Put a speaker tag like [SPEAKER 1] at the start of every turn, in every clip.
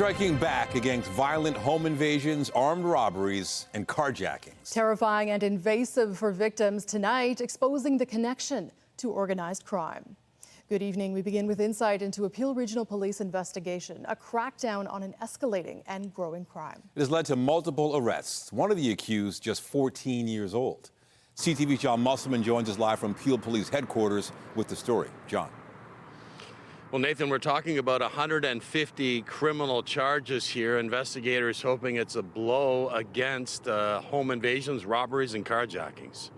[SPEAKER 1] striking back against violent home invasions, armed robberies, and carjackings.
[SPEAKER 2] Terrifying and invasive for victims tonight, exposing the connection to organized crime. Good evening. We begin with insight into a Peel Regional Police investigation, a crackdown on an escalating and growing crime.
[SPEAKER 1] It has led to multiple arrests. One of the accused just 14 years old. CTV's John Musselman joins us live from Peel Police headquarters with the story. John.
[SPEAKER 3] Well, Nathan, we're talking about 150 criminal charges here. Investigators hoping it's a blow against home invasions, robberies, and carjackings.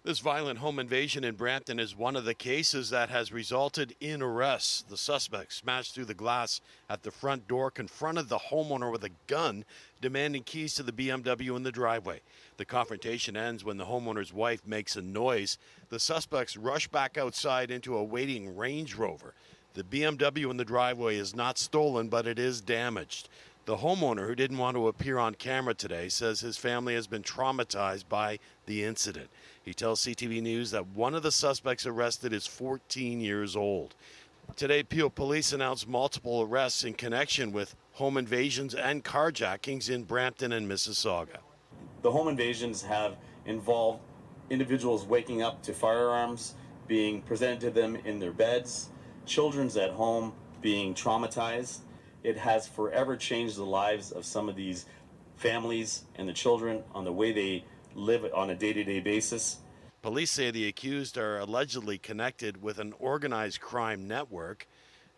[SPEAKER 3] This violent home invasion in Brampton is one of the cases that has resulted in arrests. The suspect smashed through the glass at the front door, confronted the homeowner with a gun, demanding keys to the BMW in the driveway. The confrontation ends when the homeowner's wife makes a noise. The suspects rush back outside into a waiting Range Rover. The BMW in the driveway is not stolen, but it is damaged. The homeowner, who didn't want to appear on camera today, says his family has been traumatized by the incident. He tells CTV News that one of the suspects arrested is 14 years old. Today, Peel Police announced multiple arrests in connection with home invasions and carjackings in Brampton and Mississauga.
[SPEAKER 4] The home invasions have involved individuals waking up to firearms being presented to them in their beds, children's at home being traumatized. It has forever changed the lives of some of these families and the children on the way they live on a day-to-day basis.
[SPEAKER 3] Police say the accused are allegedly connected with an organized crime network.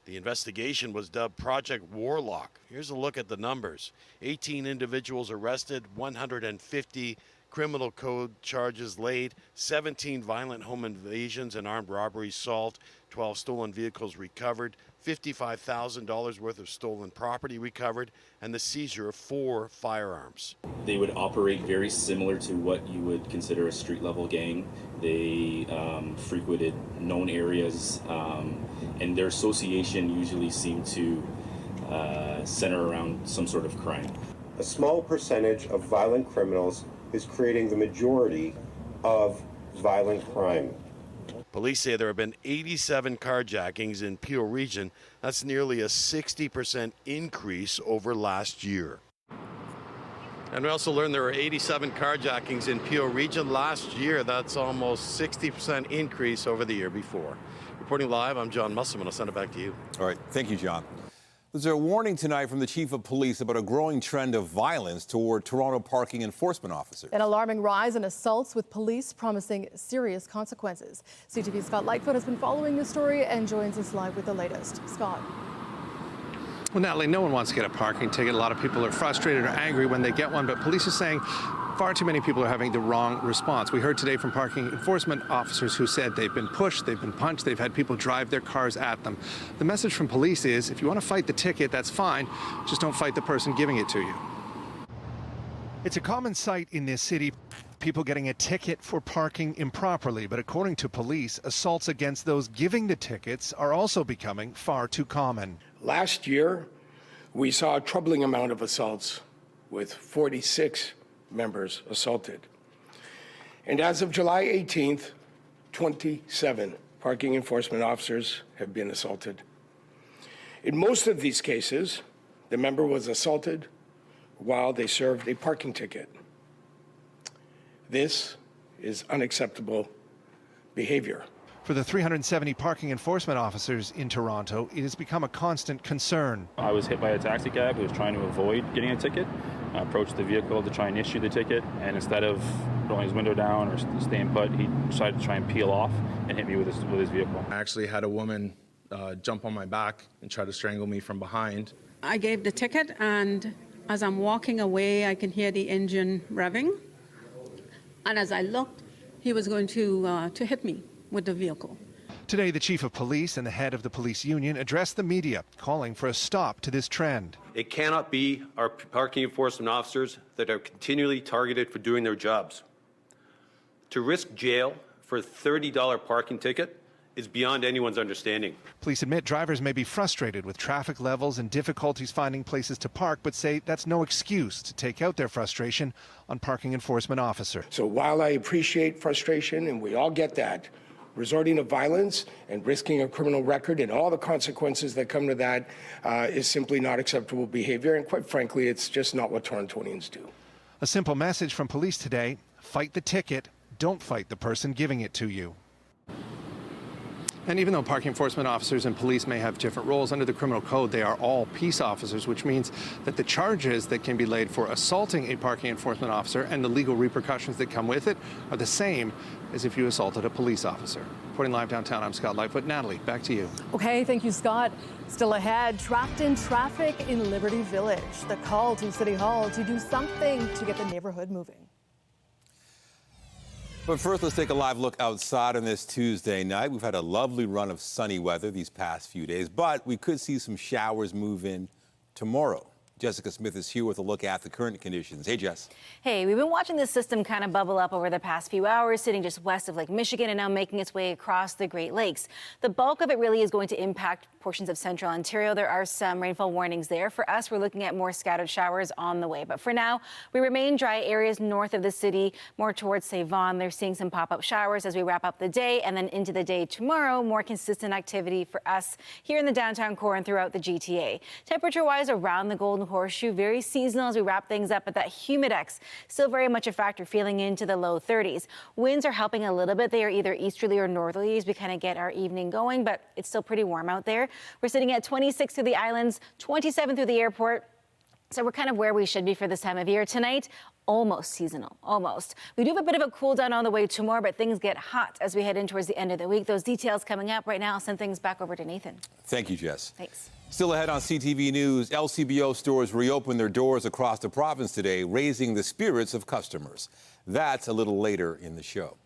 [SPEAKER 3] The investigation was dubbed Project Warlock. Here's a look at the numbers. 18 individuals arrested, 150 criminal code charges laid, 17 violent home invasions and armed robberies solved, 12 stolen vehicles recovered, $55,000 worth of stolen property recovered, and the seizure of 4 firearms.
[SPEAKER 5] They would operate very similar to what you would consider a street-level gang. They frequented known areas, and their association usually seemed to center around some sort of crime.
[SPEAKER 6] A small percentage of violent criminals is creating the majority of violent crime.
[SPEAKER 3] Police say there have been 87 carjackings in Peel Region. That's nearly a 60% increase over last year. And we also learned there were 87 carjackings in Peel Region last year. That's almost 60% increase over the year before. Reporting live, I'm John Musselman. I'll send it back to you.
[SPEAKER 1] All right. Thank you, John. There's a warning tonight from the Chief of Police about a growing trend of violence toward Toronto parking enforcement officers.
[SPEAKER 2] An alarming rise in assaults, with police promising serious consequences. CTV's Scott Lightfoot has been following this story and joins us live with the latest. Scott.
[SPEAKER 7] Well, Natalie, no one wants to get a parking ticket. A lot of people are frustrated or angry when they get one, but police are saying far too many people are having the wrong response. We heard today from parking enforcement officers who said they've been pushed, they've been punched, they've had people drive their cars at them. The message from police is, if you want to fight the ticket, that's fine, just don't fight the person giving it to you. It's a common sight in this city, people getting a ticket for parking improperly, but according to police, assaults against those giving the tickets are also becoming far too common.
[SPEAKER 8] Last year, we saw a troubling amount of assaults, with 46 members assaulted. And as of July 18th, 27 parking enforcement officers have been assaulted. In most of these cases, the member was assaulted while they served a parking ticket. This is unacceptable behavior.
[SPEAKER 7] For the 370 parking enforcement officers in Toronto, it has become a constant concern.
[SPEAKER 9] I was hit by a taxi cab who was trying to avoid getting a ticket. I approached the vehicle to try and issue the ticket, and instead of rolling his window down or staying put, he decided to try and peel off and hit me with his vehicle.
[SPEAKER 10] I actually had a woman jump on my back and try to strangle me from behind.
[SPEAKER 11] I gave the ticket, and as I'm walking away, I can hear the engine revving. And as I looked, he was going to hit me with the vehicle.
[SPEAKER 7] Today, the chief of police and the head of the police union addressed the media, calling for a stop to this trend.
[SPEAKER 12] It cannot be our parking enforcement officers that are continually targeted for doing their jobs. To risk jail for a $30 parking ticket is beyond anyone's understanding.
[SPEAKER 7] Police admit drivers may be frustrated with traffic levels and difficulties finding places to park, but say that's no excuse to take out their frustration on parking enforcement officers.
[SPEAKER 8] So while I appreciate frustration, and we all get that, resorting to violence and risking a criminal record and all the consequences that come to that is simply not acceptable behavior. And quite frankly, it's just not what Torontonians do.
[SPEAKER 7] A simple message from police today: fight the ticket, don't fight the person giving it to you. And even though parking enforcement officers and police may have different roles under the criminal code, they are all peace officers, which means that the charges that can be laid for assaulting a parking enforcement officer and the legal repercussions that come with it are the same as if you assaulted a police officer. Reporting live downtown, I'm Scott Lightfoot. Natalie, back to you.
[SPEAKER 2] Okay, thank you, Scott. Still ahead, trapped in traffic in Liberty Village. The call to City Hall to do something to get the neighborhood moving.
[SPEAKER 1] But first, let's take a live look outside on this Tuesday night. We've had a lovely run of sunny weather these past few days, but we could see some showers move in tomorrow. Jessica Smith is here with a look at the current conditions. Hey, Jess.
[SPEAKER 13] Hey, we've been watching this system kind of bubble up over the past few hours, sitting just west of Lake Michigan and now making its way across the Great Lakes. The bulk of it really is going to impact portions of central Ontario. There are some rainfall warnings there. For us, we're looking at more scattered showers on the way. But for now, we remain dry areas north of the city, more towards, say, Vaughan. They're seeing some pop-up showers as we wrap up the day, and then into the day tomorrow, more consistent activity for us here in the downtown core and throughout the GTA. Temperature-wise, around the Golden Horseshoe, very seasonal as we wrap things up, but that humidex still very much a factor, feeling into the low 30s. Winds are helping a little bit. They are either easterly or northerly as we kind of get our evening going, but it's still pretty warm out there. We're sitting at 26 through the islands, 27 through the airport. So we're kind of where we should be for this time of year. Tonight, almost seasonal, almost. We do have a bit of a cool down on the way tomorrow, but things get hot as we head in towards the end of the week. Those details coming up right now. I'll send things back over to Nathan.
[SPEAKER 1] Thank you, Jess.
[SPEAKER 13] Thanks.
[SPEAKER 1] Still ahead on CTV News, LCBO stores reopened their doors across the province today, raising the spirits of customers. That's a little later in the show.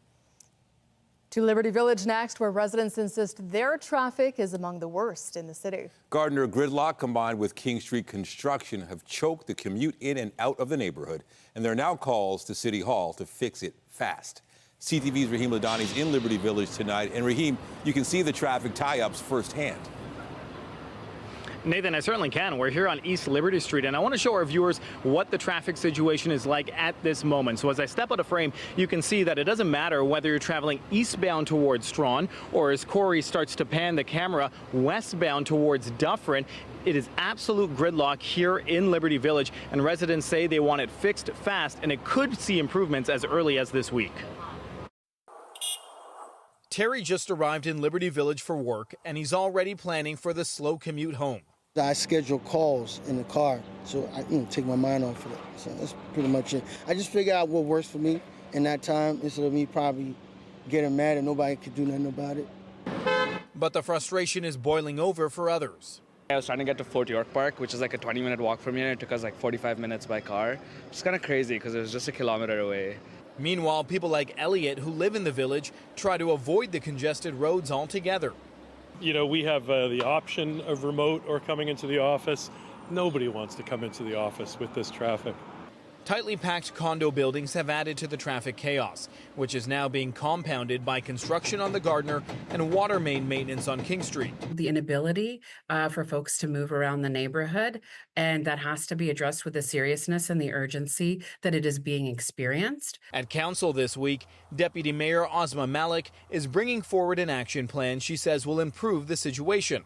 [SPEAKER 2] To Liberty Village next, where residents insist their traffic is among the worst in the city.
[SPEAKER 1] Gardner gridlock combined with King Street construction have choked the commute in and out of the neighborhood, and there are now calls to City Hall to fix it fast. CTV's Raheem Ladani is in Liberty Village tonight, and Raheem, you can see the traffic tie-ups firsthand.
[SPEAKER 14] Nathan, I certainly can. We're here on East Liberty Street, and I want to show our viewers what the traffic situation is like at this moment. So as I step out of frame, you can see that it doesn't matter whether you're traveling eastbound towards Strawn or, as Corey starts to pan the camera, westbound towards Dufferin. It is absolute gridlock here in Liberty Village, and residents say they want it fixed fast, and it could see improvements as early as this week. Terry just arrived in Liberty Village for work, and he's already planning for the slow commute home.
[SPEAKER 15] I schedule calls in the car, so I take my mind off of it. So that's pretty much it. I just figure out what works for me in that time instead of me probably getting mad and nobody could do nothing about it.
[SPEAKER 14] But the frustration is boiling over for others.
[SPEAKER 16] I was trying to get to Fort York Park, which is like a 20-minute walk from here. It took us like 45 minutes by car. It's kind of crazy because it was just a kilometer away.
[SPEAKER 14] Meanwhile, people like Elliot, who live in the village, try to avoid the congested roads altogether.
[SPEAKER 17] You know, we have the option of remote or coming into the office. Nobody wants to come into the office with this traffic.
[SPEAKER 14] Tightly packed condo buildings have added to the traffic chaos, which is now being compounded by construction on the Gardner and water main maintenance on King Street.
[SPEAKER 18] The inability for folks to move around the neighborhood, and that has to be addressed with the seriousness and the urgency that it is being experienced.
[SPEAKER 14] At council this week, Deputy Mayor Ozma Malik is bringing forward an action plan she says will improve the situation.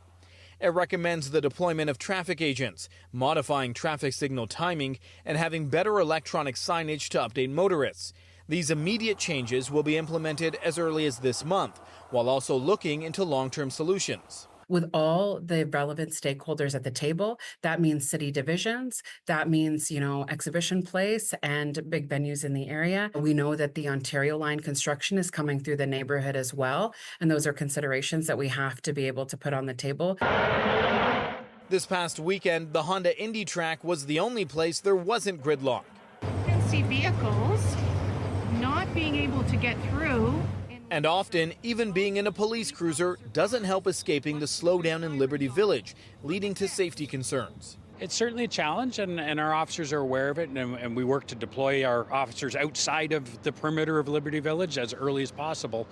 [SPEAKER 14] It recommends the deployment of traffic agents, modifying traffic signal timing, and having better electronic signage to update motorists. These immediate changes will be implemented as early as this month, while also looking into long-term solutions.
[SPEAKER 18] With all the relevant stakeholders at the table, that means city divisions, that means, exhibition place and big venues in the area. We know that the Ontario line construction is coming through the neighborhood as well, and those are considerations that we have to be able to put on the table.
[SPEAKER 14] This past weekend, the Honda Indy track was the only place there wasn't gridlock.
[SPEAKER 19] You can see vehicles not being able to get through.
[SPEAKER 14] And often, even being in a police cruiser doesn't help escaping the slowdown in Liberty Village, leading to safety concerns.
[SPEAKER 20] It's certainly a challenge, and our officers are aware of it, and we work to deploy our officers outside of the perimeter of Liberty Village as early as possible,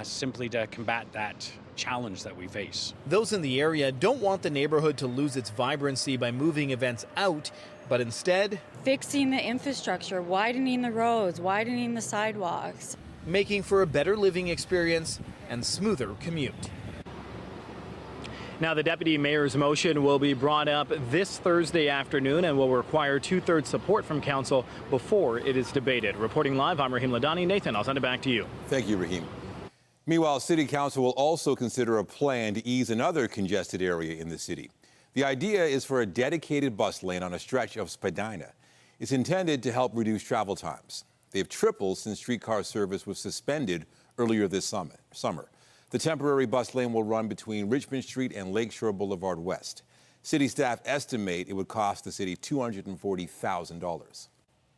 [SPEAKER 20] simply to combat that challenge that we face.
[SPEAKER 14] Those in the area don't want the neighborhood to lose its vibrancy by moving events out, but instead
[SPEAKER 21] fixing the infrastructure, widening the roads, widening the sidewalks. making for a better living experience and smoother commute.
[SPEAKER 14] Now, the deputy mayor's motion will be brought up this Thursday afternoon and will require 2/3 support from council before it is debated. Reporting live, I'm Raheem Ladani. Nathan, I'll send it back to you.
[SPEAKER 1] Thank you, Raheem. Meanwhile, City Council will also consider a plan to ease another congested area in the city. The idea is for a dedicated bus lane on a stretch of Spadina. It's intended to help reduce travel times. They've tripled since streetcar service was suspended earlier this summer. The temporary bus lane will run between Richmond Street and Lakeshore Boulevard West. City staff estimate it would cost the city $240,000.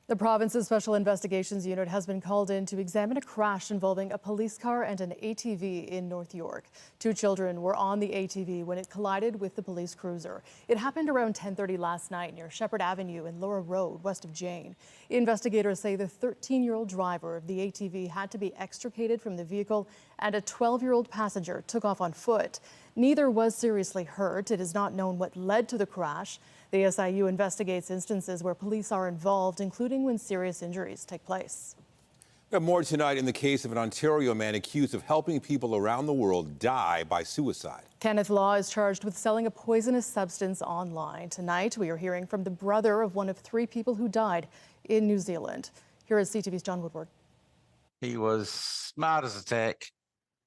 [SPEAKER 2] The province's Special Investigations Unit has been called in to examine a crash involving a police car and an ATV in North York. 2 children were on the ATV when it collided with the police cruiser. It happened around 10:30 last night near Shepherd Avenue and Laura Road, west of Jane. Investigators say the 13-year-old driver of the ATV had to be extricated from the vehicle and a 12-year-old passenger took off on foot. Neither was seriously hurt. It is not known what led to the crash. The SIU investigates instances where police are involved, including when serious injuries take place.
[SPEAKER 1] We have more tonight in the case of an Ontario man accused of helping people around the world die by suicide.
[SPEAKER 2] Kenneth Law is charged with selling a poisonous substance online. Tonight, we are hearing from the brother of one of 3 people who died in New Zealand. Here is CTV's John Woodward.
[SPEAKER 22] He was smart as a tack.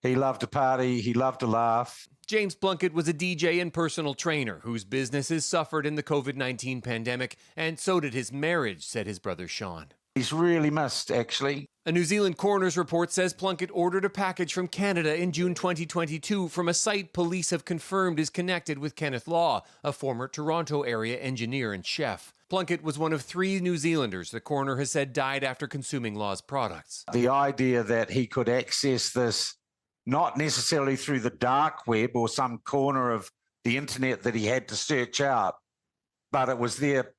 [SPEAKER 22] He loved to party. He loved to laugh.
[SPEAKER 23] James Plunkett was a DJ and personal trainer whose businesses suffered in the COVID-19 pandemic, and so did his marriage, said his brother Sean.
[SPEAKER 22] He's really missed, actually.
[SPEAKER 23] A New Zealand coroner's report says Plunkett ordered a package from Canada in June 2022 from a site police have confirmed is connected with Kenneth Law, a former Toronto area engineer and chef. Plunkett was one of 3 New Zealanders the coroner has said died after consuming Law's products.
[SPEAKER 22] The idea that he could access this not necessarily through the dark web or some corner of the internet that he had to search out, but it was there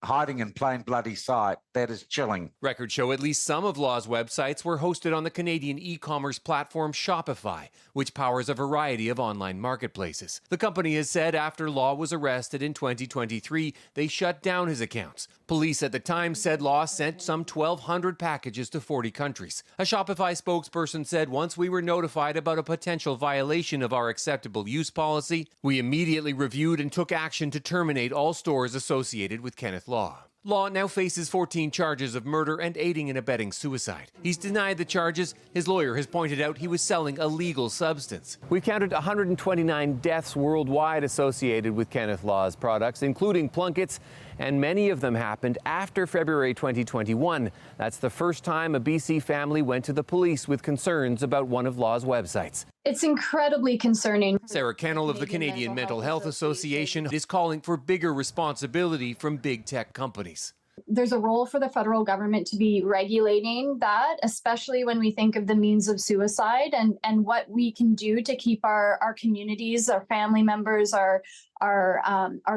[SPEAKER 22] hiding in plain bloody sight. That is chilling.
[SPEAKER 23] Records show at least some of Law's websites were hosted on the Canadian e-commerce platform Shopify, which powers a variety of online marketplaces. The company has said after Law was arrested in 2023, they shut down his accounts. Police at the time said Law sent some 1,200 packages to 40 countries. A Shopify spokesperson said once we were notified about a potential violation of our acceptable use policy, we immediately reviewed and took action to terminate all stores associated with Kenneth Law. Law now faces 14 charges of murder and aiding and abetting suicide. He's denied the charges. His lawyer has pointed out he was selling a legal substance. We've counted 129 deaths worldwide associated with Kenneth Law's products, including Plunkett's, and many of them happened after February 2021. That's the first time a BC family went to the police with concerns about one of Law's websites.
[SPEAKER 24] It's incredibly concerning.
[SPEAKER 23] Sarah Kennel of the Canadian Mental Health Association is calling for bigger responsibility from big tech companies.
[SPEAKER 24] There's a role for the federal government to be regulating that, especially when we think of the means of suicide and what we can do to keep our communities, our family members, our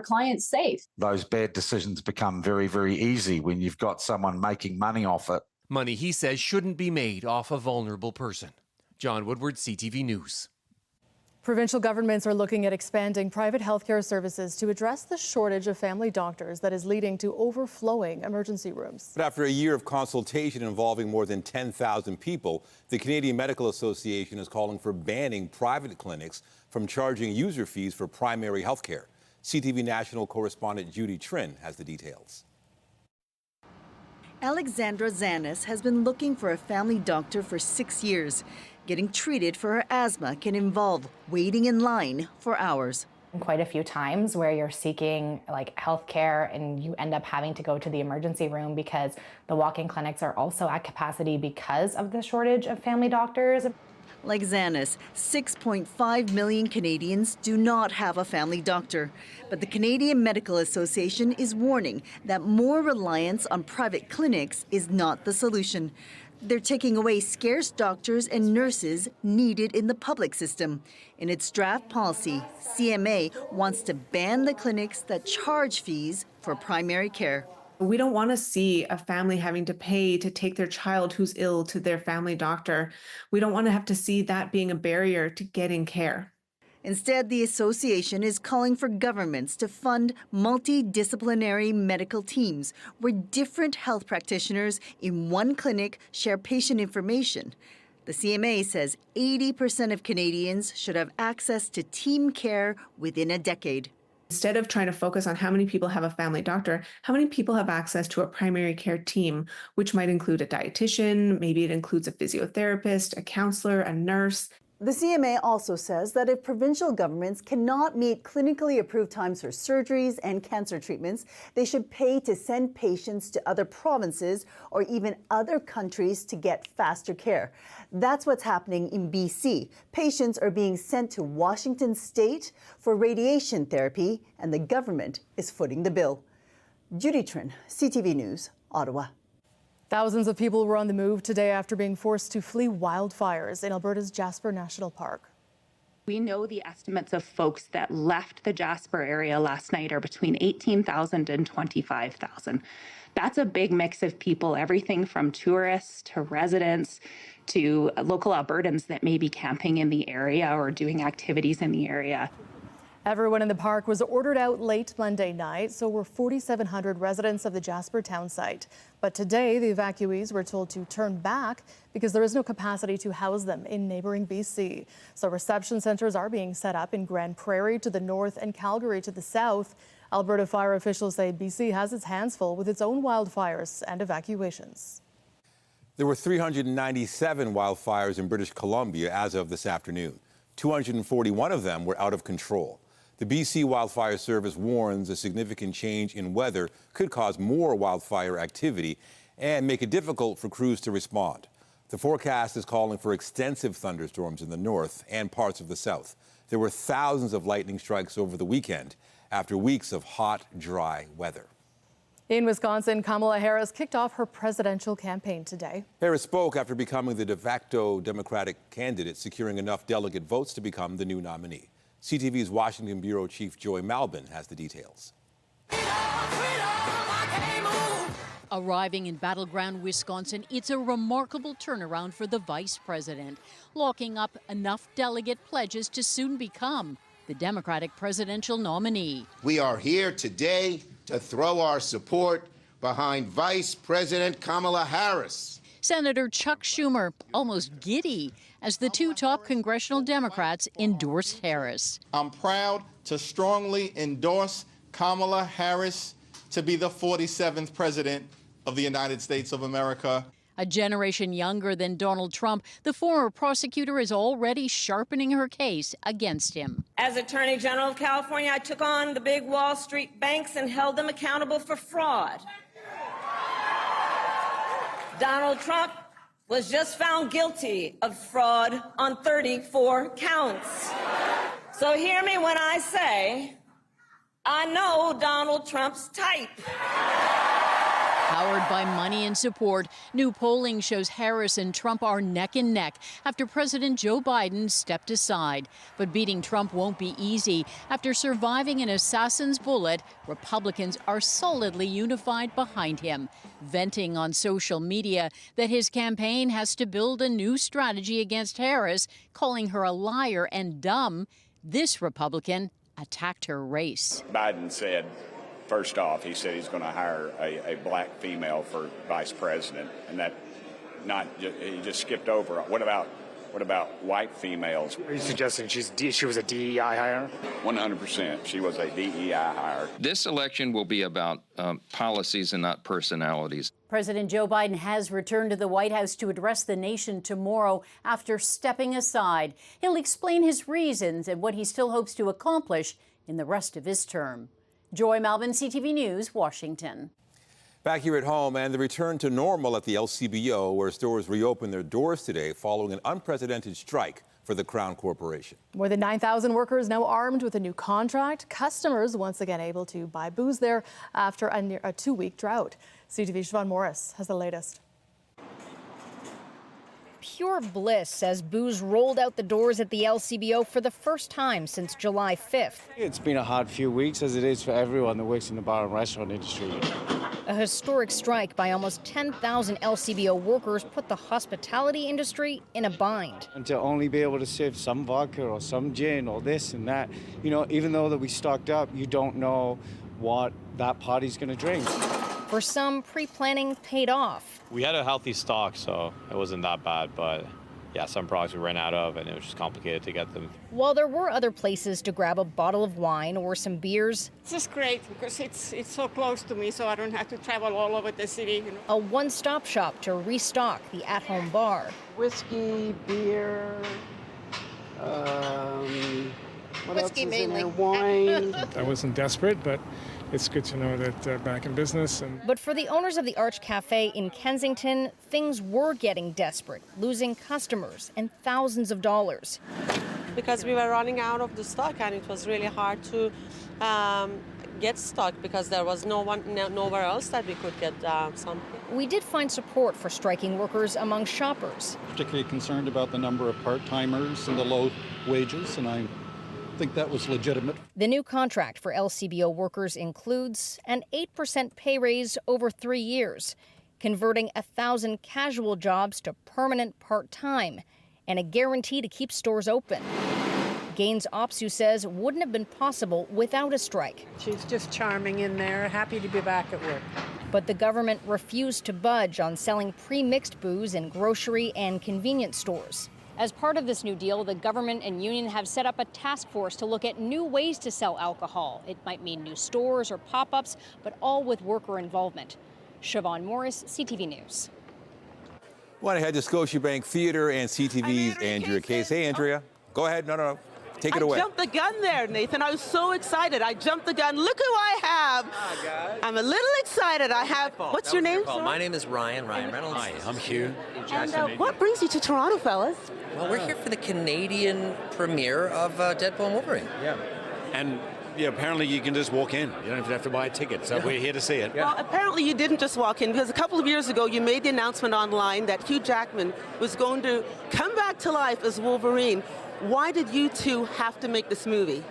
[SPEAKER 24] clients safe.
[SPEAKER 22] Those bad decisions become very, very easy when you've got someone making money off it.
[SPEAKER 23] Money, he says, shouldn't be made off a vulnerable person. John Woodward, CTV News.
[SPEAKER 2] Provincial governments are looking at expanding private healthcare services to address the shortage of family doctors that is leading to overflowing emergency rooms.
[SPEAKER 1] But after a year of consultation involving more than 10,000 people, the Canadian Medical Association is calling for banning private clinics from charging user fees for primary health care. CTV national correspondent Judy Trin has the details.
[SPEAKER 25] Alexandra Zanis has been looking for a family doctor for 6 years. Getting treated for her asthma can involve waiting in line for hours.
[SPEAKER 26] Quite a few times where you're seeking health care and you end up having to go to the emergency room because the walk-in clinics are also at capacity because of the shortage of family doctors.
[SPEAKER 25] Like Zanis, 6.5 million Canadians do not have a family doctor. But the Canadian Medical Association is warning that more reliance on private clinics is not the solution. They're taking away scarce doctors and nurses needed in the public system. In its draft policy, CMA wants to ban the clinics that charge fees for primary care.
[SPEAKER 27] We don't want to see a family having to pay to take their child who's ill to their family doctor. We don't want to have to see that being a barrier to getting care.
[SPEAKER 25] Instead, the association is calling for governments to fund multidisciplinary medical teams where different health practitioners in one clinic share patient information. The CMA says 80% of Canadians should have access to team care within a decade.
[SPEAKER 27] Instead of trying to focus on how many people have a family doctor, how many people have access to a primary care team, which might include a dietitian, maybe it includes a physiotherapist, a counselor, a nurse.
[SPEAKER 25] The CMA also says that if provincial governments cannot meet clinically approved times for surgeries and cancer treatments, they should pay to send patients to other provinces or even other countries to get faster care. That's what's happening in BC. Patients are being sent to Washington State for radiation therapy, and the government is footing the bill. Judy Trin, CTV News, Ottawa.
[SPEAKER 2] Thousands of people were on the move today after being forced to flee wildfires in Alberta's Jasper National Park.
[SPEAKER 3] We know the estimates of folks that left the Jasper area last night are between 18,000 and 25,000. That's a big mix of people, everything from tourists to residents to local Albertans that may be camping in the area or doing activities in the area.
[SPEAKER 2] Everyone in the park was ordered out late Monday night, so were 4,700 residents of the Jasper town site. But today, the evacuees were told to turn back because there is no capacity to house them in neighboring BC. So reception centers are being set up in Grand Prairie to the north and Calgary to the south. Alberta fire officials say BC has its hands full with its own wildfires and evacuations.
[SPEAKER 1] There were 397 wildfires in British Columbia as of this afternoon. 241 of them were out of control. The BC Wildfire Service warns a significant change in weather could cause more wildfire activity and make it difficult for crews to respond. The forecast is calling for extensive thunderstorms in the north and parts of the south. There were thousands of lightning strikes over the weekend after weeks of hot, dry weather.
[SPEAKER 2] In Wisconsin, Kamala Harris kicked off her presidential campaign today.
[SPEAKER 1] Harris spoke after becoming the de facto Democratic candidate, securing enough delegate votes to become the new nominee. CTV's Washington Bureau Chief Joy Malbin has the details.
[SPEAKER 4] Arriving in battleground Wisconsin, it's a remarkable turnaround for the vice president, locking up enough delegate pledges to soon become the Democratic presidential nominee.
[SPEAKER 5] We are here today to throw our support behind Vice President Kamala Harris.
[SPEAKER 4] Senator Chuck Schumer almost giddy as the two top congressional Democrats endorsed Harris.
[SPEAKER 6] I'm proud to strongly endorse Kamala Harris to be the 47th president of the United States of America.
[SPEAKER 4] A generation younger than Donald Trump, the former prosecutor is already sharpening her case against him.
[SPEAKER 9] As Attorney General of California, I took on the big Wall Street banks and held them accountable for fraud. Donald Trump was just found guilty of fraud on 34 counts. So hear me when I say, I know Donald Trump's type.
[SPEAKER 4] Powered by money and support, new polling shows Harris and Trump are neck and neck after President Joe Biden stepped aside. But beating Trump won't be easy. After surviving an assassin's bullet, Republicans are solidly unified behind him, venting on social media that his campaign has to build a new strategy against Harris, calling her a liar and dumb. This Republican attacked her race.
[SPEAKER 10] Biden said, first off, he said he's going to hire a black female for vice president, and that he just skipped over. What about white females?
[SPEAKER 11] Are you suggesting she was a DEI hire?
[SPEAKER 10] 100%. She was a DEI hire.
[SPEAKER 28] This election will be about policies and not personalities.
[SPEAKER 4] President Joe Biden has returned to the White House to address the nation tomorrow after stepping aside. He'll explain his reasons and what he still hopes to accomplish in the rest of his term. Joy Malbin, CTV News, Washington.
[SPEAKER 1] Back here at home, and the return to normal at the LCBO, where stores reopened their doors today following an unprecedented strike for the Crown Corporation.
[SPEAKER 2] More than 9,000 workers now armed with a new contract. Customers once again able to buy booze there after a two-week drought. CTV's Siobhan Morris has the latest.
[SPEAKER 29] Pure bliss as booze rolled out the doors at the LCBO for the first time since July 5th.
[SPEAKER 30] It's been a hard few weeks, as it is for everyone that works in the bar and restaurant industry.
[SPEAKER 29] A historic strike by almost 10,000 LCBO workers put the hospitality industry in a bind.
[SPEAKER 7] And to only be able to serve some vodka or some gin or this and that, you know, even though that we stocked up, you don't know what that party's going to drink.
[SPEAKER 29] For some, pre-planning paid off.
[SPEAKER 8] We had a healthy stock, so it wasn't that bad, but yeah, some products we ran out of, and it was just complicated to get them.
[SPEAKER 29] While there were other places to grab a bottle of wine or some beers,
[SPEAKER 12] it's just great because it's so close to me, so I don't have to travel all over the city. You know.
[SPEAKER 29] A one-stop shop to restock the at-home bar.
[SPEAKER 12] Whiskey, beer, what
[SPEAKER 29] Whiskey
[SPEAKER 12] else
[SPEAKER 29] mainly.
[SPEAKER 12] is in there? Wine.
[SPEAKER 11] I wasn't desperate, but it's good to know that back in business.
[SPEAKER 29] But for the owners of the Arch Cafe in Kensington, things were getting desperate, losing customers and thousands of dollars.
[SPEAKER 13] Because we were running out of the stock, and it was really hard to get stock because there was nowhere else that we could get something.
[SPEAKER 29] We did find support for striking workers among shoppers.
[SPEAKER 15] Particularly concerned about the number of part-timers and the low wages, and I think that was legitimate.
[SPEAKER 29] The new contract for LCBO workers includes an 8% pay raise over 3 years, converting 1,000 casual jobs to permanent part-time, and a guarantee to keep stores open. Gaines Opsu says wouldn't have been possible without a strike.
[SPEAKER 12] She's just charming in there, happy to be back at work.
[SPEAKER 29] But the government refused to budge on selling pre-mixed booze in grocery and convenience stores. As part of this new deal, the government and union have set up a task force to look at new ways to sell alcohol. It might mean new stores or pop-ups, but all with worker involvement. Siobhan Morris, CTV News.
[SPEAKER 1] Want to head to Scotiabank Theatre and CTV's Andrea Case. Hey, Andrea. Go ahead. No. Take it away.
[SPEAKER 16] I jumped the gun there, Nathan. I was so excited. I jumped the gun. Look who I have. I'm a little excited. I have. What's your name?
[SPEAKER 17] My name is Ryan Reynolds.
[SPEAKER 18] Hi, I'm Hugh.
[SPEAKER 16] And what brings you to Toronto, fellas?
[SPEAKER 17] Well, we're here for the Canadian premiere of Deadpool and Wolverine.
[SPEAKER 18] Yeah. And apparently you can just walk in. You don't even have to buy a ticket. So we're here to see it.
[SPEAKER 16] Well, apparently you didn't just walk in, because a couple of years ago you made the announcement online that Hugh Jackman was going to come back to life as Wolverine. Why did you two have to make this movie?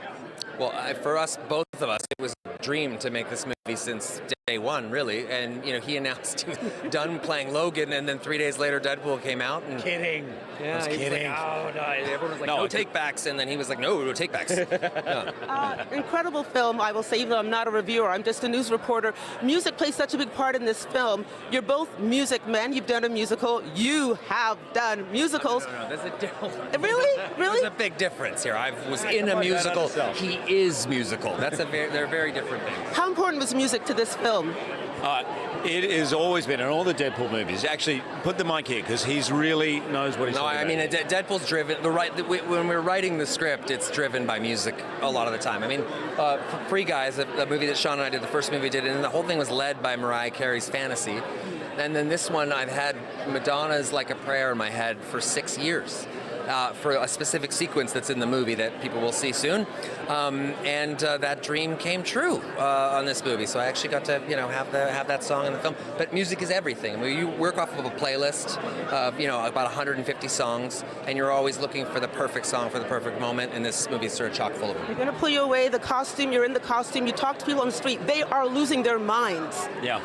[SPEAKER 17] Well, for us, both of us, it was a dream to make this movie since day one, really. And, he announced he was done playing Logan, and then 3 days later, Deadpool came out. And
[SPEAKER 18] kidding.
[SPEAKER 17] Yeah,
[SPEAKER 18] I was kidding.
[SPEAKER 17] Like, oh, no. Everyone was like, no take-backs. And then he was like, no take-backs.
[SPEAKER 16] Incredible film, I will say, even though I'm not a reviewer, I'm just a news reporter. Music plays such a big part in this film. You're both music men. You've done a musical. You have done musicals.
[SPEAKER 17] No, there's a difference.
[SPEAKER 16] Really?
[SPEAKER 17] There's a big difference here. I was in a musical. He is musical. They're very different things.
[SPEAKER 16] How important was music to this film?
[SPEAKER 18] It has always been in all the Deadpool movies. Actually, put the mic here because he's really knows what he's talking about.
[SPEAKER 17] Deadpool's driven. When we're writing the script, it's driven by music a lot of the time. Free Guys, the movie that Sean and I did, the first movie we did, and the whole thing was led by Mariah Carey's Fantasy. And then this one, I've had Madonna's Like a Prayer in my head for 6 years. For a specific sequence that's in the movie that people will see soon, and that dream came true on this movie. So I actually got to, have that song in the film. But music is everything. You work off of a playlist of, about 150 songs, and you're always looking for the perfect song for the perfect moment. And this movie is sort of chock full of them.
[SPEAKER 16] You're going to pull you away. The costume. You're in the costume. You talk to people on the street. They are losing their minds.
[SPEAKER 18] Yeah.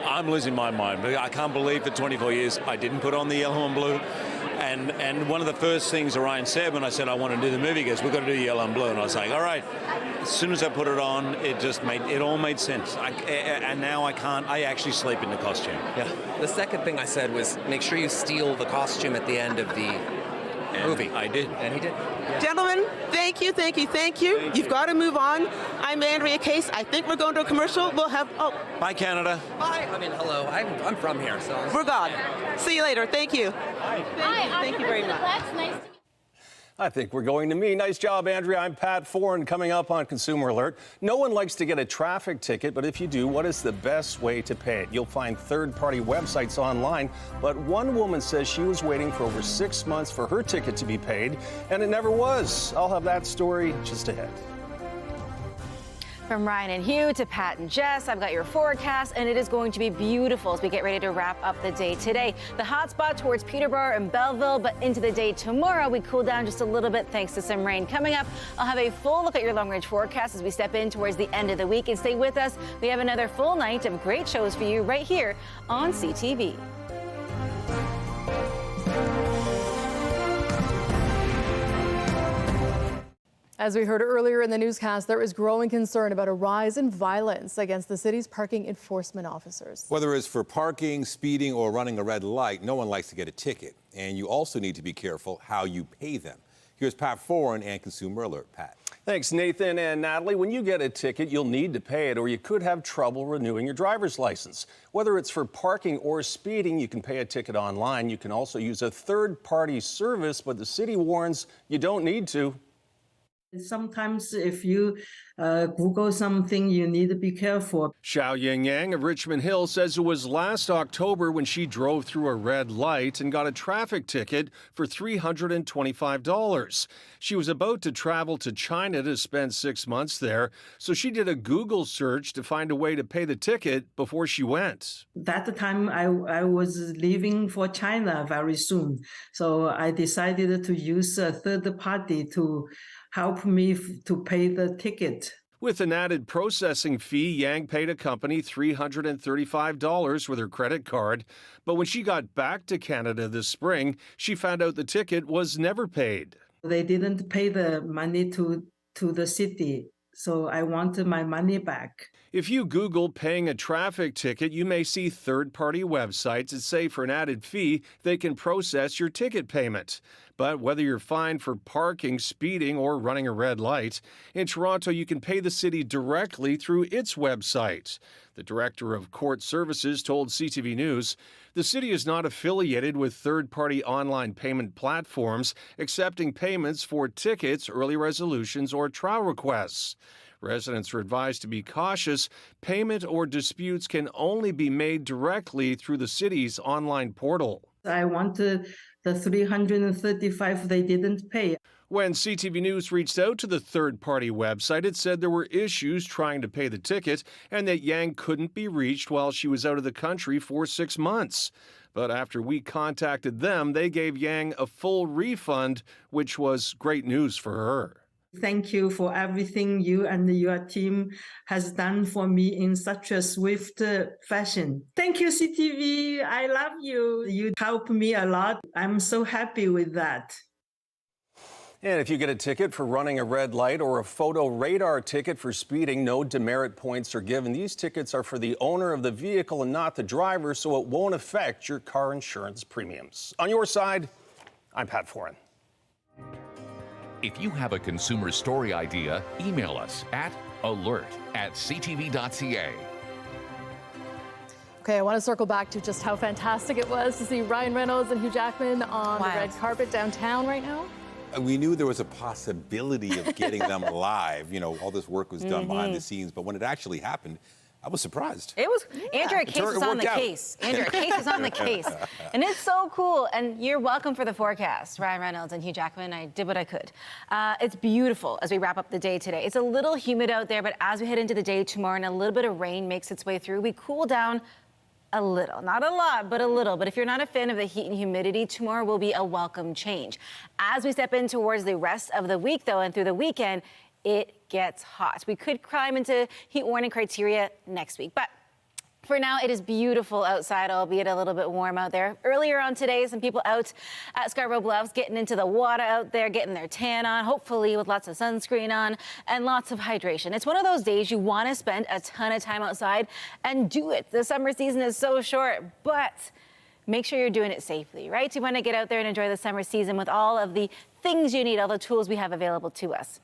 [SPEAKER 18] I'm losing my mind. I can't believe for 24 years I didn't put on the yellow and blue. And one of the first things Orion said when I said I want to do the movie, he goes, we've got to do yellow and blue. And I was like, all right. As soon as I put it on, it all made sense. And now I actually sleep in the costume.
[SPEAKER 17] Yeah. The second thing I said was make sure you steal the costume at the end of the movie.
[SPEAKER 18] I did.
[SPEAKER 17] And he did. Yeah.
[SPEAKER 16] Gentlemen, thank you. You've got to move on. I'm Andrea Case. I think we're going to a commercial. We'll have,
[SPEAKER 18] Bye, Canada.
[SPEAKER 16] Bye.
[SPEAKER 17] Hello. I'm from here, so.
[SPEAKER 16] We're gone. See you later. Thank you.
[SPEAKER 17] Hi.
[SPEAKER 16] Thank you very much.
[SPEAKER 29] Nice to meet you.
[SPEAKER 19] I think we're going to me. Nice job, Andrea. I'm Pat Foran. Coming up on Consumer Alert. No one likes to get a traffic ticket, but if you do, what is the best way to pay it? You'll find third-party websites online, but one woman says she was waiting for over 6 months for her ticket to be paid, and it never was. I'll have that story just ahead.
[SPEAKER 14] From Ryan and Hugh to Pat and Jess, I've got your forecast, and it is going to be beautiful as we get ready to wrap up the day today. The hot spot towards Peterborough and Belleville, but into the day tomorrow, we cool down just a little bit thanks to some rain. Coming up, I'll have a full look at your long-range forecast as we step in towards the end of the week. And stay with us. We have another full night of great shows for you right here on CTV.
[SPEAKER 2] As we heard earlier in the newscast, there is growing concern about a rise in violence against the city's parking enforcement officers.
[SPEAKER 1] Whether it's for parking, speeding, or running a red light, no one likes to get a ticket. And you also need to be careful how you pay them. Here's Pat Foran and Consumer Alert. Pat.
[SPEAKER 19] Thanks, Nathan and Natalie. When you get a ticket, you'll need to pay it, or you could have trouble renewing your driver's license. Whether it's for parking or speeding, you can pay a ticket online. You can also use a third-party service, but the city warns you don't need to.
[SPEAKER 20] Sometimes if you Google something, you need to be careful.
[SPEAKER 19] Xiao Yang of Richmond Hill says it was last October when she drove through a red light and got a traffic ticket for $325. She was about to travel to China to spend 6 months there, so she did a Google search to find a way to pay the ticket before she went.
[SPEAKER 20] That time I was leaving for China very soon, so I decided to use a third party to help me to pay the ticket.
[SPEAKER 19] With an added processing fee, Yang paid a company $335 with her credit card. But when she got back to Canada this spring, she found out the ticket was never paid.
[SPEAKER 20] They didn't pay the money to the city, so I wanted my money back.
[SPEAKER 19] If you Google paying a traffic ticket, you may see third-party websites that say for an added fee, they can process your ticket payment. But whether you're fined for parking, speeding, or running a red light, in Toronto, you can pay the city directly through its website. The director of court services told CTV News, the city is not affiliated with third-party online payment platforms, accepting payments for tickets, early resolutions, or trial requests. Residents are advised to be cautious. Payment or disputes can only be made directly through the city's online portal.
[SPEAKER 20] I wanted the $335 they didn't pay.
[SPEAKER 19] When CTV News reached out to the third-party website, it said there were issues trying to pay the ticket and that Yang couldn't be reached while she was out of the country for 6 months. But after we contacted them, they gave Yang a full refund, which was great news for her.
[SPEAKER 20] Thank you for everything you and your team has done for me in such a swift fashion. Thank you, CTV. I love you. You help me a lot. I'm so happy with that.
[SPEAKER 19] And if you get a ticket for running a red light or a photo radar ticket for speeding, no demerit points are given. These tickets are for the owner of the vehicle and not the driver, so it won't affect your car insurance premiums. On your side, I'm Pat Foran.
[SPEAKER 21] If you have a consumer story idea, email us at alert@ctv.ca.
[SPEAKER 2] Okay, I want to circle back to just how fantastic it was to see Ryan Reynolds and Hugh Jackman on the red carpet downtown right now.
[SPEAKER 1] We knew there was a possibility of getting them live. You know, all this work was done behind the scenes, but when it actually happened, I was surprised.
[SPEAKER 14] It was, Andrea, case is on the case. Andrea, case is on the case. And it's so cool. And you're welcome for the forecast, Ryan Reynolds and Hugh Jackman. I did what I could. It's beautiful as we wrap up the day today. It's a little humid out there, but as we head into the day tomorrow and a little bit of rain makes its way through, we cool down a little. Not a lot, but a little. But if you're not a fan of the heat and humidity, tomorrow will be a welcome change. As we step in towards the rest of the week, though, and through the weekend, it gets hot. We could climb into heat warning criteria next week, but for now, it is beautiful outside, albeit a little bit warm out there. Earlier on today, some people out at Scarborough Bluffs getting into the water out there, getting their tan on, hopefully with lots of sunscreen on and lots of hydration. It's one of those days you want to spend a ton of time outside and do it. The summer season is so short, but make sure you're doing it safely, right? You want to get out there and enjoy the summer season with all of the things you need, all the tools we have available to us.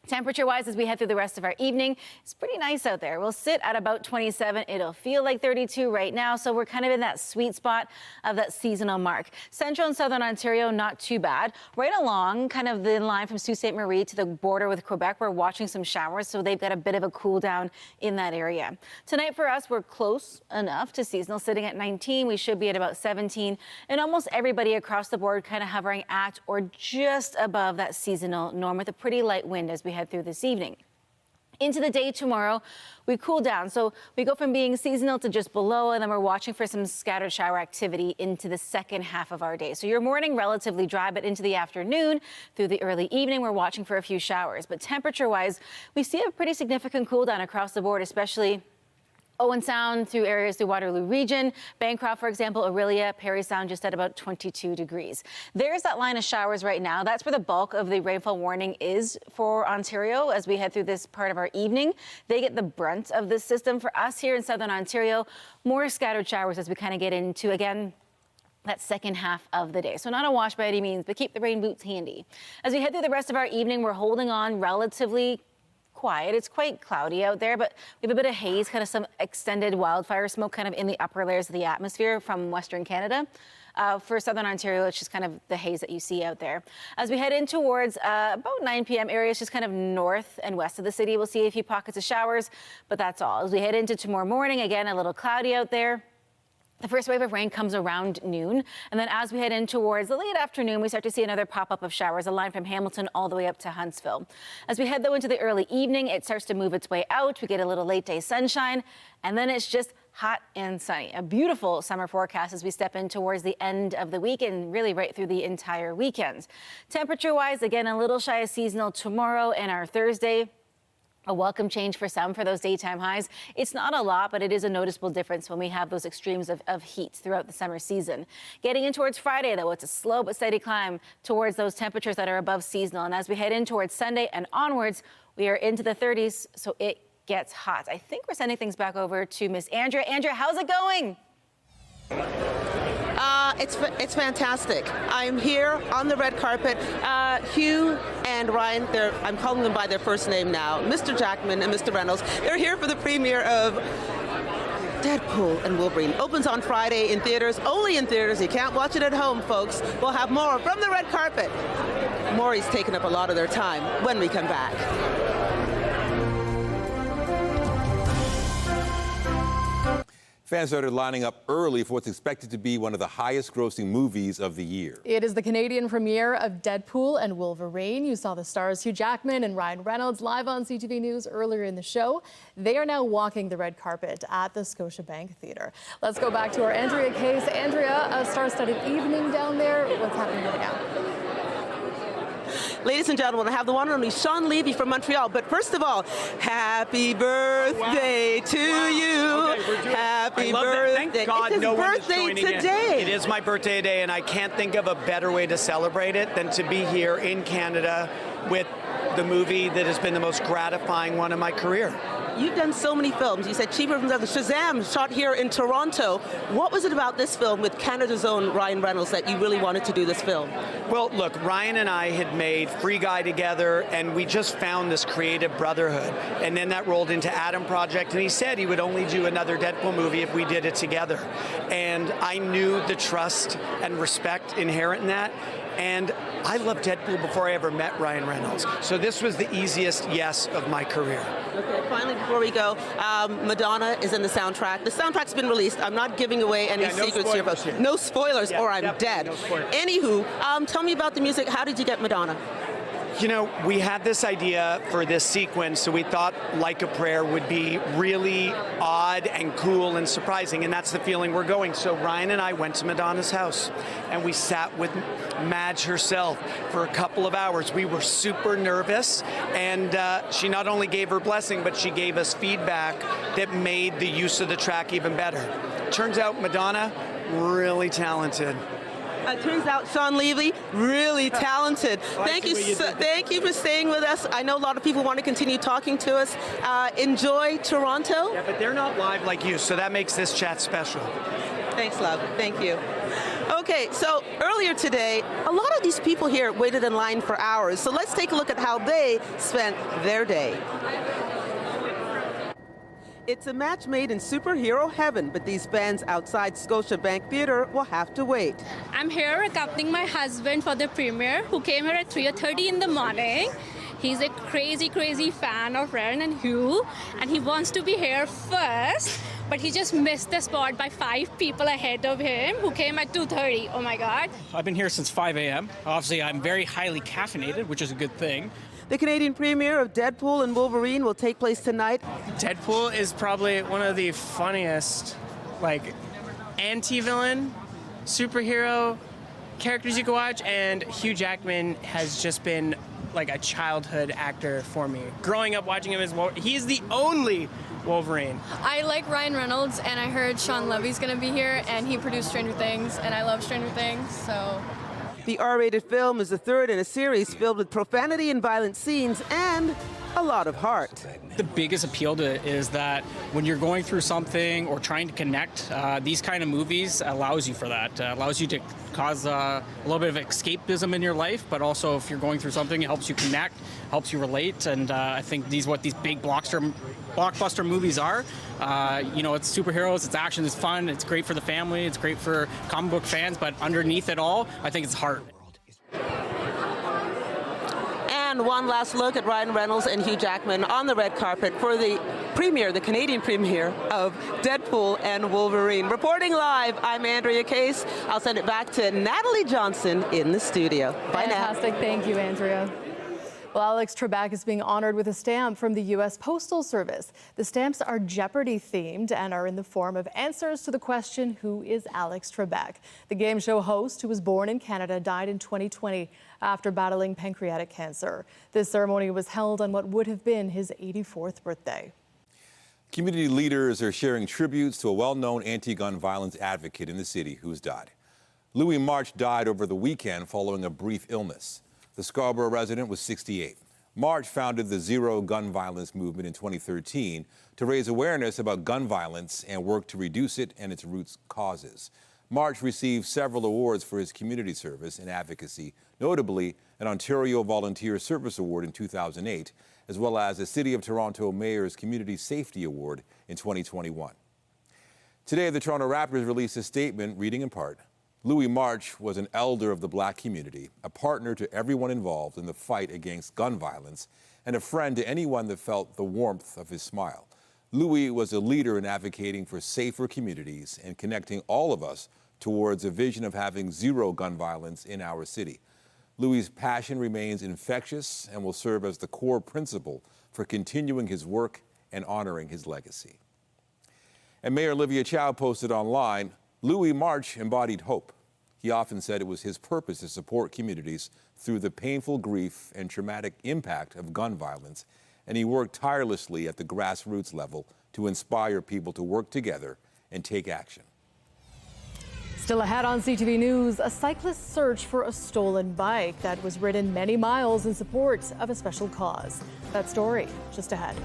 [SPEAKER 14] Temperature-wise, as we head through the rest of our evening, it's pretty nice out there. We'll sit at about 27. It'll feel like 32 right now, so we're kind of in that sweet spot of that seasonal mark. Central and southern Ontario, not too bad. Right along kind of the line from Sault Ste. Marie to the border with Quebec, we're watching some showers, so they've got a bit of a cool down in that area. Tonight for us, we're close enough to seasonal, sitting at 19. We should be at about 17, and almost everybody across the board kind of hovering at or just above that seasonal norm with a pretty light wind as we head through this evening. Into the day tomorrow, we cool down. So we go from being seasonal to just below, and then we're watching for some scattered shower activity into the second half of our day. So your morning relatively dry, but into the afternoon through the early evening, we're watching for a few showers. But temperature-wise, we see a pretty significant cool down across the board, especially Owen Sound through areas through Waterloo Region, Bancroft, for example, Orillia, Parry Sound just at about 22 degrees. There's that line of showers right now. That's where the bulk of the rainfall warning is for Ontario as we head through this part of our evening. They get the brunt of this system. For us here in southern Ontario, more scattered showers as we kind of get into, again, that second half of the day. So not a wash by any means, but keep the rain boots handy. As we head through the rest of our evening, we're holding on relatively quiet. It's quite cloudy out there, but we have a bit of haze, kind of some extended wildfire smoke kind of in the upper layers of the atmosphere from Western Canada. For southern Ontario, it's just kind of the haze that you see out there. As we head in towards about 9 p.m. areas, just kind of north and west of the city, we'll see a few pockets of showers, but that's all. As we head into tomorrow morning, again, a little cloudy out there. The first wave of rain comes around noon, and then as we head in towards the late afternoon, we start to see another pop-up of showers, a line from Hamilton all the way up to Huntsville. As we head, though, into the early evening, it starts to move its way out. We get a little late-day sunshine, and then it's just hot and sunny. A beautiful summer forecast as we step in towards the end of the week and really right through the entire weekend. Temperature-wise, again, a little shy of seasonal tomorrow and our Thursday. A welcome change for some for those daytime highs. It's not a lot, but it is a noticeable difference when we have those extremes of heat throughout the summer season. Getting in towards Friday, though, it's a slow but steady climb towards those temperatures that are above seasonal. And as we head in towards Sunday and onwards, we are into the 30s, so it gets hot. I think we're sending things back over to Miss Andrea. Andrea, how's it going?
[SPEAKER 16] It's fantastic. I'm here on the red carpet. Hugh and Ryan, I'm calling them by their first name now, Mr. Jackman and Mr. Reynolds. They're here for the premiere of Deadpool and Wolverine. Opens on Friday in theaters, only in theaters. You can't watch it at home, folks. We'll have more from the red carpet. Maury's taken up a lot of their time when we come back.
[SPEAKER 1] Fans started lining up early for what's expected to be one of the highest-grossing movies of the year.
[SPEAKER 2] It is the Canadian premiere of Deadpool and Wolverine. You saw the stars Hugh Jackman and Ryan Reynolds live on CTV News earlier in the show. They are now walking the red carpet at the Scotiabank Theatre. Let's go back to our Andrea Case. Andrea, a star-studded evening down there. What's happening right now?
[SPEAKER 16] Ladies and gentlemen, I have the one and only Sean Levy from Montreal. But first of all, happy birthday to you.
[SPEAKER 3] Okay,
[SPEAKER 16] happy birthday.
[SPEAKER 3] Thank God
[SPEAKER 16] it's his
[SPEAKER 3] no one is
[SPEAKER 16] birthday
[SPEAKER 3] joining
[SPEAKER 16] today.
[SPEAKER 3] in. It is my birthday today, and I can't think of a better way to celebrate it than to be here in Canada with the movie that has been the most gratifying one of my career.
[SPEAKER 16] You've done so many films. You said Cheaper from the Shazam, shot here in Toronto. What was it about this film with Canada's own Ryan Reynolds that you really wanted to do this film?
[SPEAKER 3] Well, look, Ryan and I had made Free Guy together, and we just found this creative brotherhood. And then that rolled into Adam Project, and he said he would only do another Deadpool movie if we did it together. And I knew the trust and respect inherent in that. And I loved Deadpool before I ever met Ryan Reynolds. So this was the easiest yes of my career.
[SPEAKER 16] Okay, finally, before we go, Madonna is in the soundtrack. The soundtrack's been released. I'm not giving away any secrets here, but no spoilers or I'm dead.
[SPEAKER 3] No spoilers.
[SPEAKER 16] Anywho, tell me about the music. How did you get Madonna?
[SPEAKER 3] You know, we had this idea for this sequence, so we thought Like a Prayer would be really odd and cool and surprising, and that's the feeling we're going. So Ryan and I went to Madonna's house, and we sat with Madge herself for a couple of hours. We were super nervous, and she not only gave her blessing, but she gave us feedback that made the use of the track even better. Turns out Madonna, really talented.
[SPEAKER 16] Turns out Sean Levy, really talented. Thank you for staying with us. I know a lot of people want to continue talking to us. Enjoy Toronto.
[SPEAKER 3] Yeah, but they're not live like you, so that makes this chat special.
[SPEAKER 16] Thanks, love. Thank you. Okay, so earlier today, a lot of these people here waited in line for hours. So let's take a look at how they spent their day. It's a match made in superhero heaven, but these fans outside Scotiabank Theatre will have to wait.
[SPEAKER 5] I'm here accompanying my husband for the premiere, who came here at 3:30 in the morning. He's a crazy fan of Reynolds and Hugh, and he wants to be here first. but he just missed the spot by 5 people ahead of him who came at 2:30. Oh my God.
[SPEAKER 6] I've been here since 5 a.m. Obviously, I'm very highly caffeinated, which is a good thing.
[SPEAKER 16] The Canadian premiere of Deadpool and Wolverine will take place tonight.
[SPEAKER 9] Deadpool is probably one of the funniest, anti-villain, superhero characters you can watch, and Hugh Jackman has just been a childhood actor for me. Growing up watching him as Wolverine, he's the only Wolverine.
[SPEAKER 10] I like Ryan Reynolds, and I heard Sean Levy's gonna be here, and he produced Stranger Things, and I love Stranger Things, so.
[SPEAKER 16] The R-rated film is the third in a series filled with profanity and violent scenes and a lot of heart.
[SPEAKER 6] The biggest appeal to it is that when you're going through something or trying to connect, these kind of movies allows you for that. Allows you to cause a little bit of escapism in your life, but also if you're going through something, it helps you connect, helps you relate, and I think what these big blockbuster movies are. It's superheroes, it's action, it's fun, it's great for the family, it's great for comic book fans, but underneath it all, I think it's heart.
[SPEAKER 16] And one last look at Ryan Reynolds and Hugh Jackman on the red carpet for the premiere, the Canadian premiere of Deadpool and Wolverine. Reporting live, I'm Andrea Case. I'll send it back to Natalie Johnson in the studio. Bye now.
[SPEAKER 2] Fantastic. Thank you, Andrea. Well, Alex Trebek is being honored with a stamp from the U.S. Postal Service. The stamps are Jeopardy themed and are in the form of answers to the question, who is Alex Trebek? The game show host, who was born in Canada, died in 2020 after battling pancreatic cancer. This ceremony was held on what would have been his 84th birthday.
[SPEAKER 1] Community leaders are sharing tributes to a well-known anti-gun violence advocate in the city who's died. Louis March died over the weekend following a brief illness. The Scarborough resident was 68. March founded the Zero Gun Violence movement in 2013 to raise awareness about gun violence and work to reduce it and its root causes. March received several awards for his community service and advocacy, notably an Ontario Volunteer Service Award in 2008, as well as a City of Toronto Mayor's Community Safety Award in 2021. Today, the Toronto Raptors released a statement reading in part, Louis March was an elder of the Black community, a partner to everyone involved in the fight against gun violence, and a friend to anyone that felt the warmth of his smile. Louis was a leader in advocating for safer communities and connecting all of us towards a vision of having zero gun violence in our city. Louis' passion remains infectious and will serve as the core principle for continuing his work and honoring his legacy. And Mayor Olivia Chow posted online, Louis March embodied hope. He often said it was his purpose to support communities through the painful grief and traumatic impact of gun violence, and he worked tirelessly at the grassroots level to inspire people to work together and take action.
[SPEAKER 2] Still ahead on CTV News, a cyclist search for a stolen bike that was ridden many miles in support of a special cause. That story just ahead.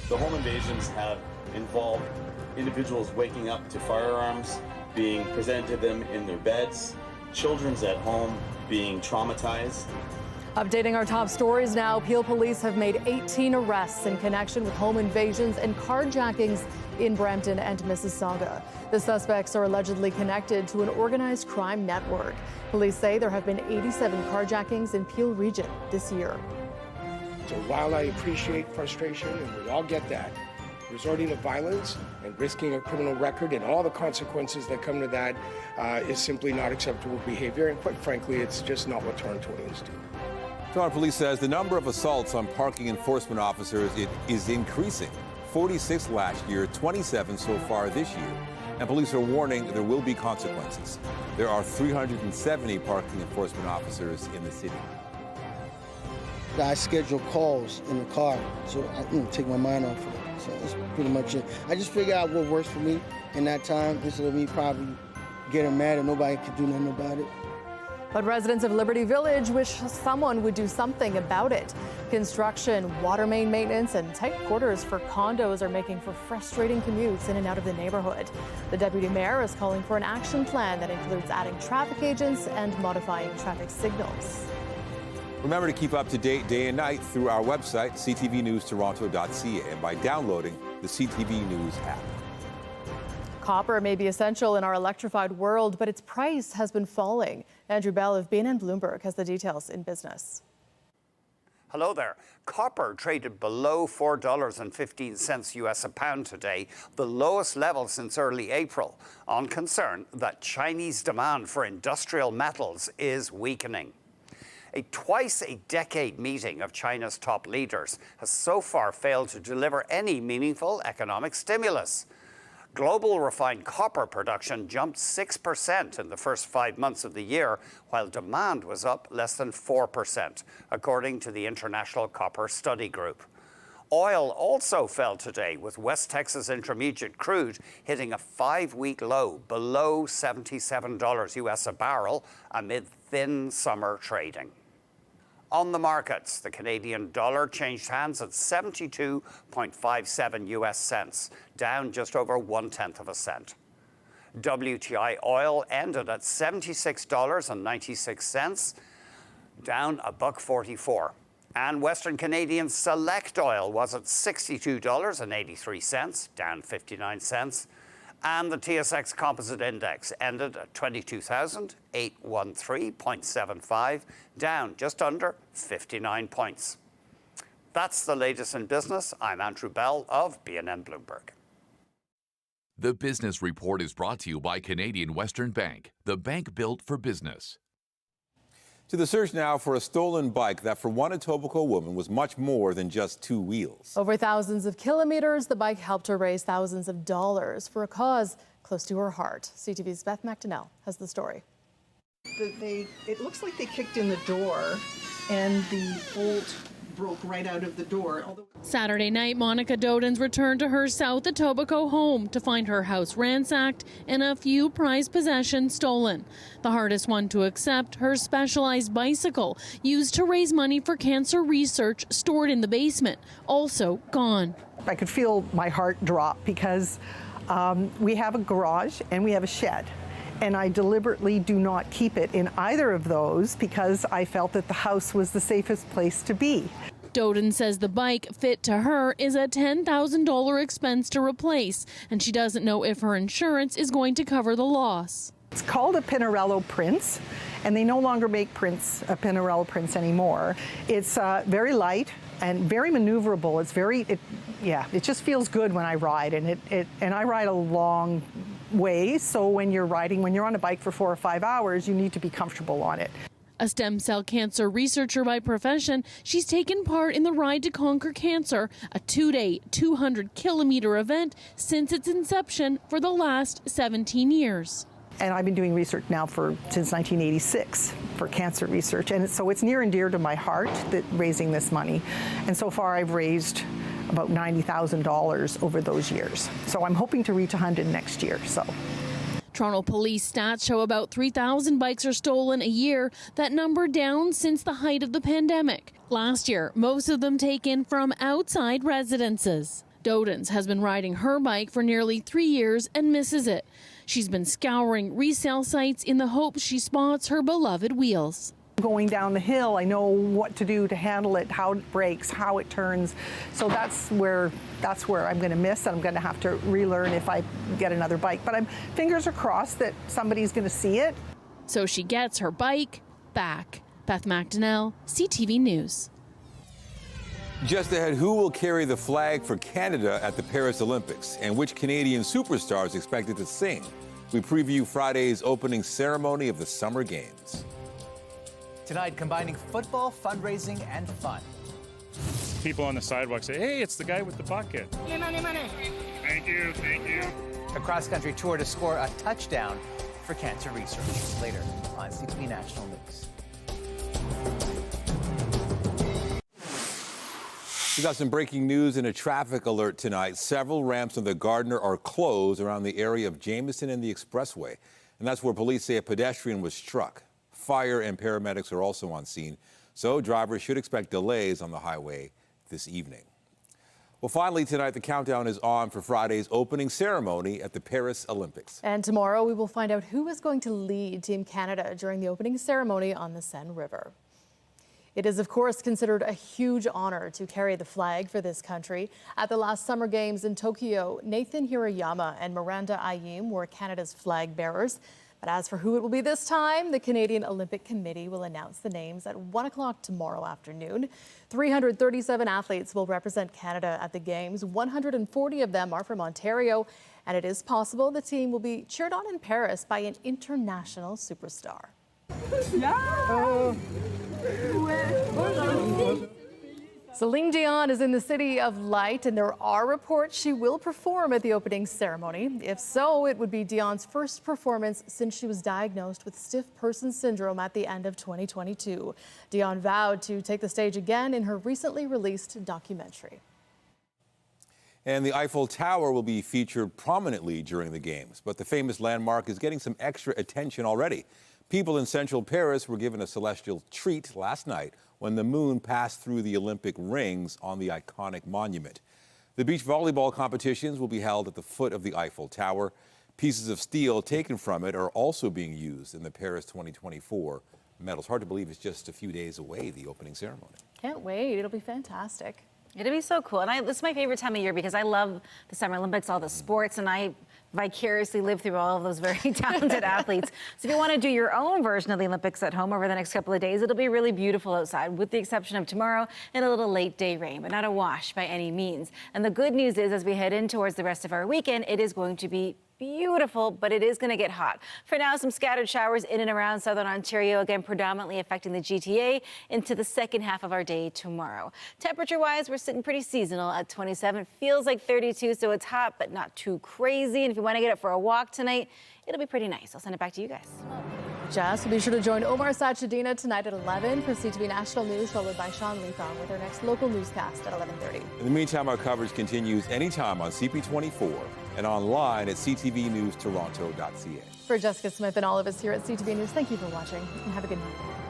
[SPEAKER 22] The home invasions have involved individuals waking up to firearms being presented to them in their beds, children's at home being traumatized.
[SPEAKER 2] Updating our top stories now, Peel police have made 18 arrests in connection with home invasions and carjackings in Brampton and Mississauga. The suspects are allegedly connected to an organized crime network. Police say there have been 87 carjackings in Peel region this year.
[SPEAKER 23] So while I appreciate frustration, and we all get that, resorting to violence and risking a criminal record and all the consequences that come to that is simply not acceptable behavior. And quite frankly, it's just not what Torontonians do.
[SPEAKER 1] Toronto Police says the number of assaults on parking enforcement officers is increasing. 46 last year, 27 so far this year. And police are warning there will be consequences. There are 370 parking enforcement officers in the city.
[SPEAKER 24] I schedule calls in the car, so I take my mind off of it. So that's pretty much it. I just figure out what works for me in that time, instead of me probably getting mad and nobody can do nothing about it.
[SPEAKER 2] But residents of Liberty Village wish someone would do something about it. Construction, water main maintenance, and tight quarters for condos are making for frustrating commutes in and out of the neighborhood. The deputy mayor is calling for an action plan that includes adding traffic agents and modifying traffic signals.
[SPEAKER 1] Remember to keep up to date day and night through our website, ctvnewstoronto.ca, and by downloading the CTV News app.
[SPEAKER 2] Copper may be essential in our electrified world, but its price has been falling. Andrew Bell of BNN Bloomberg has the details in business.
[SPEAKER 4] Hello there. Copper traded below $4.15 US a pound today, the lowest level since early April, on concern that Chinese demand for industrial metals is weakening. A twice-a-decade meeting of China's top leaders has so far failed to deliver any meaningful economic stimulus. Global refined copper production jumped 6% in the first 5 months of the year, while demand was up less than 4%, according to the International Copper Study Group. Oil also fell today, with West Texas Intermediate crude hitting a 5-week low below $77 US a barrel amid thin summer trading. On the markets, the Canadian dollar changed hands at 72.57 US cents, down just over 1/10 cent. WTI oil ended at $76.96, down $1.44. And Western Canadian Select oil was at $62.83, down 59 cents. And the TSX Composite Index ended at 22,813.75, down just under 59 points. That's the latest in business. I'm Andrew Bell of BNN Bloomberg.
[SPEAKER 21] The Business Report is brought to you by Canadian Western Bank, the bank built for business.
[SPEAKER 1] To the search now for a stolen bike that for one Etobicoke woman was much more than just 2 wheels.
[SPEAKER 2] Over thousands of kilometers, the bike helped her raise thousands of dollars for a cause close to her heart. CTV's Beth McDonnell has the story.
[SPEAKER 7] It looks like they kicked in the door and the bolt broke right out of the door.
[SPEAKER 8] Saturday night, Monica Dodens returned to her South Etobicoke home to find her house ransacked and a few prized possessions stolen. The hardest one to accept, her specialized bicycle, used to raise money for cancer research, stored in the basement, also gone.
[SPEAKER 7] I could feel my heart drop because we have a garage and we have a shed. And I deliberately do not keep it in either of those because I felt that the house was the safest place to be.
[SPEAKER 8] Doden says the bike, fit to her, is a $10,000 expense to replace, and she doesn't know if her insurance is going to cover the loss.
[SPEAKER 7] It's called a Pinarello Prince, and they no longer make Pinarello Prince anymore. It's very light and very maneuverable. It just feels good when I ride, and I ride a long way. So when you're on a bike for 4 or 5 hours, you need to be comfortable on it.
[SPEAKER 8] A stem cell cancer researcher by profession, she's taken part in the Ride to Conquer Cancer, a 2-day, 200-kilometer event since its inception for the last 17 years.
[SPEAKER 7] And I've been doing research now since 1986 for cancer research. And so it's near and dear to my heart that raising this money. And so far I've raised about $90,000 over those years. So I'm hoping to reach 100 next year.
[SPEAKER 8] Toronto police stats show about 3,000 bikes are stolen a year, that number down since the height of the pandemic. Last year, most of them taken from outside residences. Dodens has been riding her bike for nearly 3 years and misses it. She's been scouring resale sites in the hope she spots her beloved wheels.
[SPEAKER 7] Going down the hill, I know what to do to handle it, how it brakes, how it turns. So that's where I'm going to miss, and I'm going to have to relearn if I get another bike. But fingers are crossed that somebody's going to see it.
[SPEAKER 8] So she gets her bike back. Beth McDonnell, CTV News.
[SPEAKER 1] Just ahead, who will carry the flag for Canada at the Paris Olympics, and which Canadian superstars expected to sing? We preview Friday's opening ceremony of the Summer Games.
[SPEAKER 11] Tonight, combining football, fundraising, and fun.
[SPEAKER 13] People on the sidewalk say, hey, it's the guy with the bucket.
[SPEAKER 11] Money.
[SPEAKER 13] Thank you.
[SPEAKER 11] A cross-country tour to score a touchdown for cancer research. Later on CTV National News.
[SPEAKER 1] We got some breaking news and a traffic alert tonight. Several ramps on the Gardiner are closed around the area of Jameson and the Expressway. And that's where police say a pedestrian was struck. Fire and paramedics are also on scene, so drivers should expect delays on the highway this evening. Well, finally tonight, the countdown is on for Friday's opening ceremony at the Paris Olympics.
[SPEAKER 2] And tomorrow we will find out who is going to lead Team Canada during the opening ceremony on the Seine River. It is, of course, considered a huge honor to carry the flag for this country. At the last Summer Games in Tokyo, Nathan Hirayama and Miranda Ayim were Canada's flag bearers. But as for who it will be this time, the Canadian Olympic Committee will announce the names at 1 o'clock tomorrow afternoon. 337 athletes will represent Canada at the Games. 140 of them are from Ontario, and it is possible the team will be cheered on in Paris by an international superstar. Celine Dion is in the City of Light, and there are reports she will perform at the opening ceremony. If so, it would be Dion's first performance since she was diagnosed with stiff person syndrome at the end of 2022. Dion vowed to take the stage again in her recently released documentary.
[SPEAKER 1] And the Eiffel Tower will be featured prominently during the Games, but the famous landmark is getting some extra attention already. People in central Paris were given a celestial treat last night when the moon passed through the Olympic rings on the iconic monument. The beach volleyball competitions will be held at the foot of the Eiffel Tower. Pieces of steel taken from it are also being used in the Paris 2024 medals. Hard to believe it's just a few days away, the opening ceremony.
[SPEAKER 2] Can't wait. It'll be fantastic.
[SPEAKER 14] It'll be so cool. And this is my favorite time of year because I love the Summer Olympics, all the sports, and I vicariously live through all of those very talented athletes. So if you want to do your own version of the Olympics at home over the next couple of days, it'll be really beautiful outside, with the exception of tomorrow and a little late day rain, but not a wash by any means. And the good news is, as we head in towards the rest of our weekend, it is going to be beautiful, but it is going to get hot. For now, some scattered showers in and around southern Ontario, again predominantly affecting the GTA into the second half of our day tomorrow. Temperature-wise, we're sitting pretty seasonal at 27. Feels like 32, so it's hot, but not too crazy. And if you want to get up for a walk tonight, it'll be pretty nice. I'll send it back to you guys.
[SPEAKER 2] Jess, be sure to join Omar Sachedina tonight at 11 for CTV National News, followed by Sean Leathong with our next local newscast at 11:30.
[SPEAKER 1] In the meantime, our coverage continues anytime on CP24 and online at ctvnewstoronto.ca.
[SPEAKER 2] For Jessica Smith and all of us here at CTV News, thank you for watching and have a good night.